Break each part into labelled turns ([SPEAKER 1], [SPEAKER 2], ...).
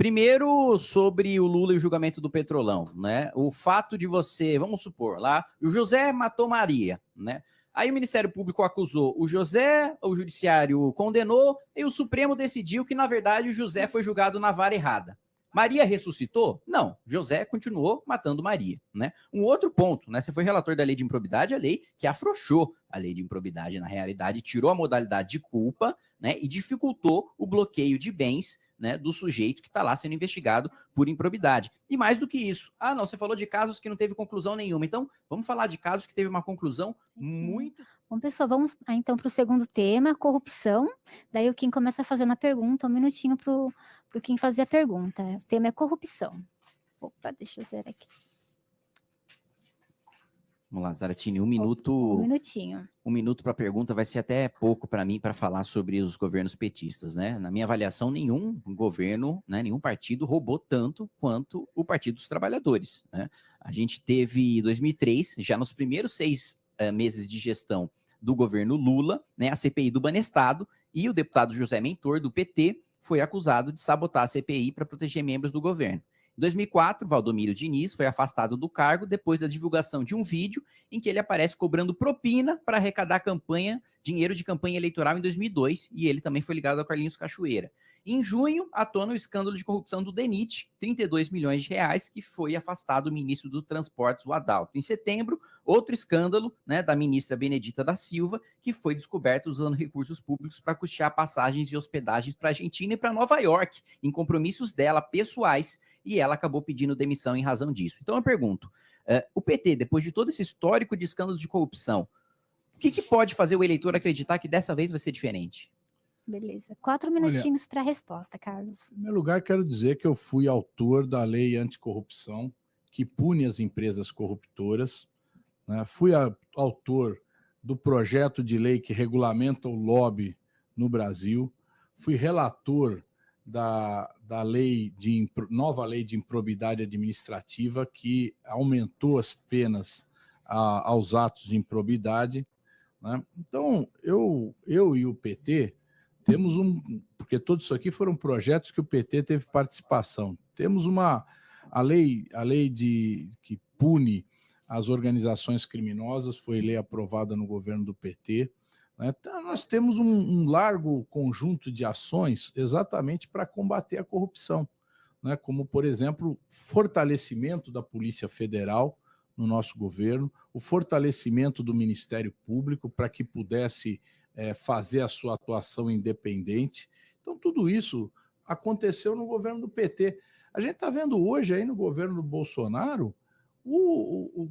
[SPEAKER 1] Primeiro, sobre o Lula e o julgamento do Petrolão, né? O fato de você, vamos supor, lá, o José matou Maria, né? Aí o Ministério Público acusou o José, o Judiciário condenou e o Supremo decidiu que, na verdade, o José foi julgado na vara errada. Maria ressuscitou? Não. José continuou matando Maria, né? Um outro ponto, né? Você foi relator da lei de improbidade, a lei que afrouxou a lei de improbidade, na realidade, tirou a modalidade de culpa, né? E dificultou o bloqueio de bens, né, do sujeito que está lá sendo investigado por improbidade. E mais do que isso, não, você falou de casos que não teve conclusão nenhuma. Então, vamos falar de casos que teve uma conclusão muito...
[SPEAKER 2] Bom, pessoal, vamos então para o segundo tema, corrupção. Daí o Kim começa fazendo a pergunta, um minutinho para o Kim fazer a pergunta. O tema é corrupção. Opa, deixa eu zerar aqui.
[SPEAKER 1] Vamos lá, Zaratini, um minuto.
[SPEAKER 2] Um minutinho.
[SPEAKER 1] Um minuto para a pergunta vai ser até pouco para mim para falar sobre os governos petistas, né? Na minha avaliação, nenhum governo, né, nenhum partido roubou tanto quanto o Partido dos Trabalhadores, né? A gente teve 2003, já nos primeiros 6 meses de gestão do governo Lula, né, a CPI do Banestado, e o deputado José Mentor, do PT, foi acusado de sabotar a CPI para proteger membros do governo. Em 2004, Valdomiro Diniz foi afastado do cargo depois da divulgação de um vídeo em que ele aparece cobrando propina para arrecadar dinheiro de campanha eleitoral em 2002, e ele também foi ligado ao Carlinhos Cachoeira. Em junho, à tona o escândalo de corrupção do DENIT, 32 milhões de reais, que foi afastado o ministro do Transportes, o Adalto. Em setembro, outro escândalo, né, da ministra Benedita da Silva, que foi descoberto usando recursos públicos para custear passagens e hospedagens para a Argentina e para Nova York, em compromissos dela pessoais, e ela acabou pedindo demissão em razão disso. Então eu pergunto, o PT, depois de todo esse histórico de escândalo de corrupção, o que pode fazer o eleitor acreditar que dessa vez vai ser diferente?
[SPEAKER 2] Beleza. 4 minutinhos para a resposta, Carlos.
[SPEAKER 3] Em primeiro lugar, quero dizer que eu fui autor da lei anticorrupção, que pune as empresas corruptoras, né? Fui autor do projeto de lei que regulamenta o lobby no Brasil, fui relator da nova lei de improbidade administrativa, que aumentou as penas aos atos de improbidade, né? Então, eu e o PT temos porque tudo isso aqui foram projetos que o PT teve participação. Temos a lei que pune as organizações criminosas, foi lei aprovada no governo do PT, né? Então, nós temos um largo conjunto de ações exatamente para combater a corrupção, né? Como, por exemplo, fortalecimento da Polícia Federal no nosso governo, o fortalecimento do Ministério Público para que pudesse fazer a sua atuação independente. Então, tudo isso aconteceu no governo do PT. A gente está vendo hoje aí no governo do Bolsonaro o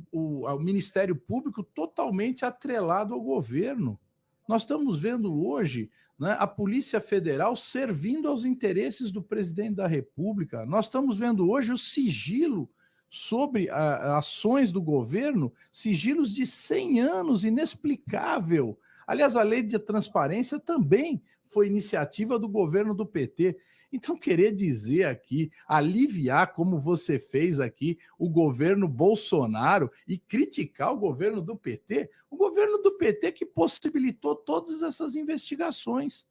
[SPEAKER 3] Ministério Público totalmente atrelado ao governo. Nós estamos vendo hoje, né, a Polícia Federal servindo aos interesses do presidente da República. Nós estamos vendo hoje o sigilo sobre ações do governo, sigilos de 100 anos, inexplicável. Aliás, a lei de transparência também foi iniciativa do governo do PT. Então, querer dizer aqui, aliviar, como você fez aqui, o governo Bolsonaro e criticar o governo do PT que possibilitou todas essas investigações.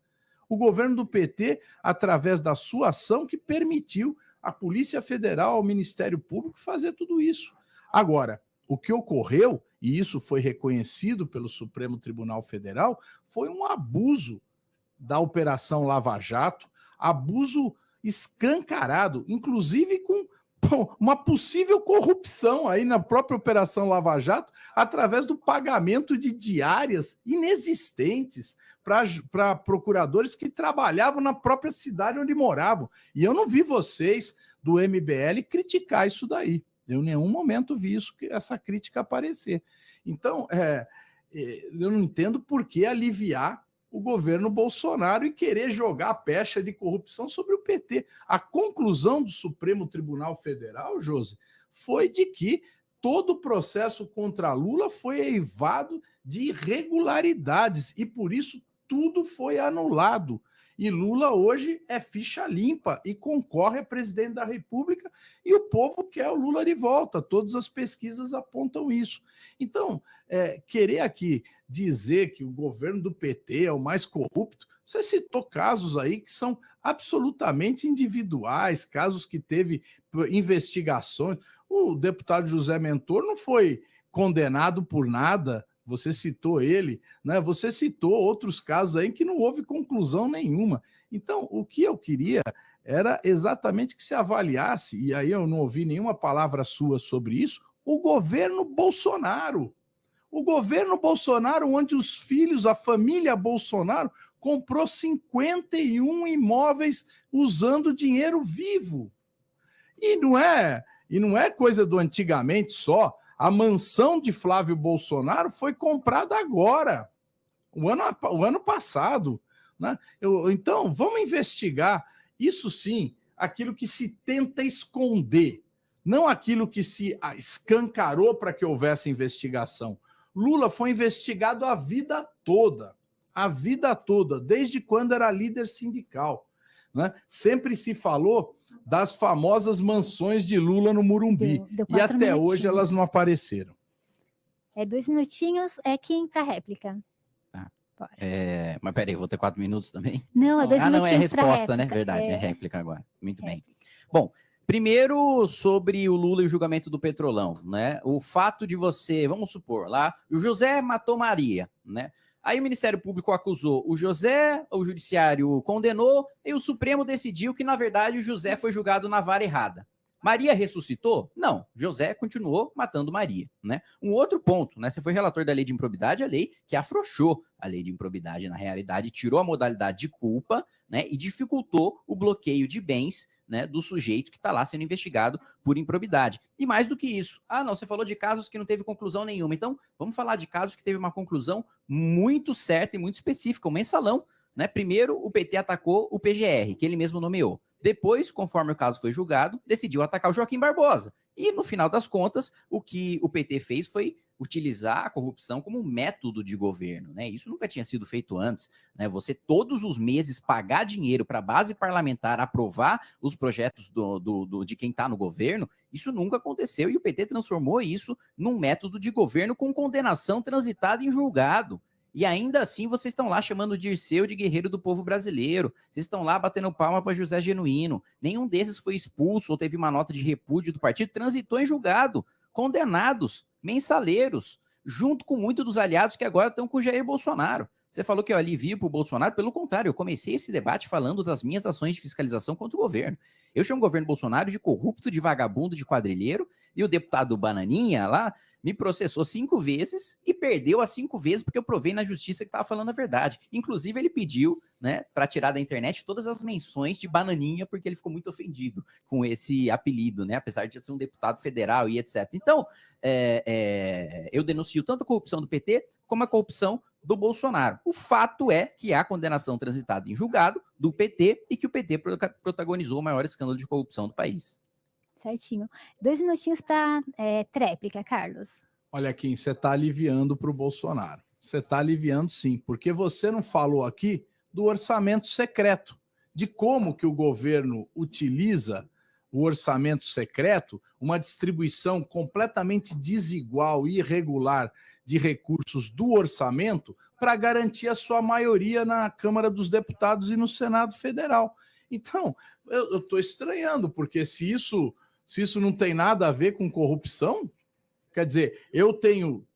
[SPEAKER 3] O governo do PT, através da sua ação, que permitiu a Polícia Federal, ao Ministério Público fazer tudo isso. Agora, o que ocorreu, e isso foi reconhecido pelo Supremo Tribunal Federal, foi um abuso da Operação Lava Jato, abuso escancarado, inclusive com uma possível corrupção aí na própria Operação Lava Jato, através do pagamento de diárias inexistentes para procuradores que trabalhavam na própria cidade onde moravam. E eu não vi vocês do MBL criticar isso daí. Eu em nenhum momento vi essa crítica aparecer. Então, eu não entendo por que aliviar o governo Bolsonaro e querer jogar a pecha de corrupção sobre o PT. A conclusão do Supremo Tribunal Federal, Josi, foi de que todo o processo contra Lula foi eivado de irregularidades e, por isso, tudo foi anulado. E Lula hoje é ficha limpa e concorre a presidente da República e o povo quer o Lula de volta. Todas as pesquisas apontam isso. Então, querer aqui dizer que o governo do PT é o mais corrupto, Você citou casos aí que são absolutamente individuais, casos que teve investigações. O deputado José Mentor não foi condenado por nada, você citou ele, né? Você citou outros casos aí que não houve conclusão nenhuma. Então, o que eu queria era exatamente que se avaliasse, e aí eu não ouvi nenhuma palavra sua sobre isso, o governo Bolsonaro. O governo Bolsonaro, onde os filhos, a família Bolsonaro, comprou 51 imóveis usando dinheiro vivo. E não é coisa do antigamente só. A mansão de Flávio Bolsonaro foi comprada agora, o ano passado. Né? Então, vamos investigar. Isso sim, aquilo que se tenta esconder, não aquilo que se escancarou para que houvesse investigação. Lula foi investigado a vida toda, desde quando era líder sindical. Né? Sempre se falou das famosas mansões de Lula no Morumbi, e até hoje elas não apareceram.
[SPEAKER 2] 2 minutinhos, Kim, para réplica.
[SPEAKER 1] Mas peraí, vou ter 4 minutos também?
[SPEAKER 2] Não, é 2 minutinhos.
[SPEAKER 1] Não, é resposta, né? Verdade, é réplica agora. Muito bem. Bom, primeiro sobre o Lula e o julgamento do Petrolão, né? O fato de você, vamos supor, lá, o José matou Maria, né? Aí o Ministério Público acusou o José, o Judiciário condenou e o Supremo decidiu que, na verdade, o José foi julgado na vara errada. Maria ressuscitou? Não, José continuou matando Maria, né? Um outro ponto, né? Você foi relator da lei de improbidade, a lei que afrouxou a lei de improbidade, na realidade, tirou a modalidade de culpa, né? E dificultou o bloqueio de bens, né, do sujeito que está lá sendo investigado por improbidade. E mais do que isso, não, você falou de casos que não teve conclusão nenhuma, então vamos falar de casos que teve uma conclusão muito certa e muito específica, o mensalão, né? Primeiro, o PT atacou o PGR, que ele mesmo nomeou. Depois, conforme o caso foi julgado, decidiu atacar o Joaquim Barbosa. E, no final das contas, o que o PT fez foi utilizar a corrupção como um método de governo, né? Isso nunca tinha sido feito antes, né? Você todos os meses pagar dinheiro para a base parlamentar aprovar os projetos de quem está no governo, isso nunca aconteceu e o PT transformou isso num método de governo com condenação transitada em julgado. E ainda assim vocês estão lá chamando o Dirceu de guerreiro do povo brasileiro. Vocês estão lá batendo palma para José Genuíno. Nenhum desses foi expulso ou teve uma nota de repúdio do partido. Transitou em julgado. Condenados, mensaleiros, junto com muitos dos aliados que agora estão com o Jair Bolsonaro. Você falou que eu alivio para o Bolsonaro. Pelo contrário, eu comecei esse debate falando das minhas ações de fiscalização contra o governo. Eu chamo o governo Bolsonaro de corrupto, de vagabundo, de quadrilheiro. E o deputado Bananinha lá me processou 5 vezes e perdeu as 5 vezes porque eu provei na justiça que estava falando a verdade. Inclusive, ele pediu, né, para tirar da internet todas as menções de Bananinha, porque ele ficou muito ofendido com esse apelido, né, apesar de ser um deputado federal e etc. Então, eu denuncio tanto a corrupção do PT como a corrupção do Bolsonaro. O fato é que há condenação transitada em julgado do PT e que o PT protagonizou o maior escândalo de corrupção do país.
[SPEAKER 2] Certinho. 2 minutinhos para tréplica, Carlos.
[SPEAKER 3] Olha, Kim, você está aliviando para o Bolsonaro. Você está aliviando, sim, porque você não falou aqui do orçamento secreto, de como que o governo utiliza o orçamento secreto, uma distribuição completamente desigual e irregular de recursos do orçamento para garantir a sua maioria na Câmara dos Deputados e no Senado Federal. Então, eu estou estranhando, porque se isso não tem nada a ver com corrupção, quer dizer,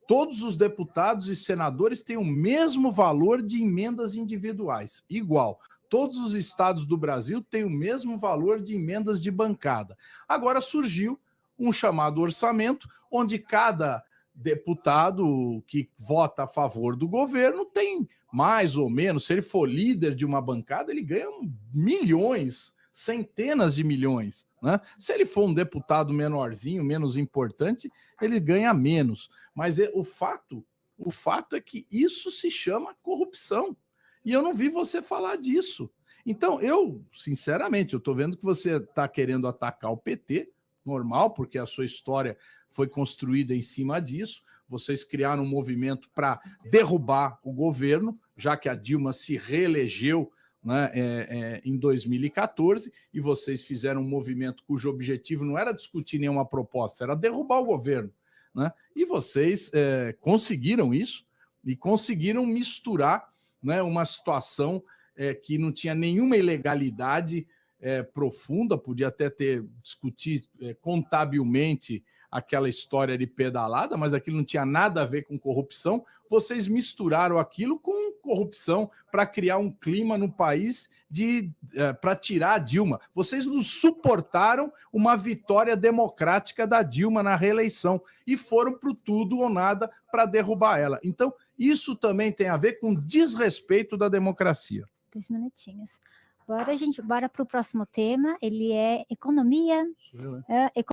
[SPEAKER 3] todos os deputados e senadores têm o mesmo valor de emendas individuais, igual. Todos os estados do Brasil têm o mesmo valor de emendas de bancada. Agora surgiu um chamado orçamento, onde cada deputado que vota a favor do governo tem mais ou menos, se ele for líder de uma bancada, ele ganha milhões, centenas de milhões, né? Se ele for um deputado menorzinho, menos importante, ele ganha menos. Mas o fato é que isso se chama corrupção. E eu não vi você falar disso. Então, sinceramente, eu estou vendo que você está querendo atacar o PT, normal, porque a sua história foi construída em cima disso. Vocês criaram um movimento para derrubar o governo, já que a Dilma se reelegeu, né, em 2014, e vocês fizeram um movimento cujo objetivo não era discutir nenhuma proposta, era derrubar o governo, né? E vocês conseguiram isso, e conseguiram misturar, né, uma situação que não tinha nenhuma ilegalidade profunda, podia até discutir contabilmente aquela história de pedalada, mas aquilo não tinha nada a ver com corrupção. Vocês misturaram aquilo com corrupção para criar um clima no país para tirar a Dilma. Vocês não suportaram uma vitória democrática da Dilma na reeleição e foram para o tudo ou nada para derrubar ela. Então, isso também tem a ver com desrespeito da democracia.
[SPEAKER 2] 2 minutinhos. Bora para o próximo tema. Ele é economia.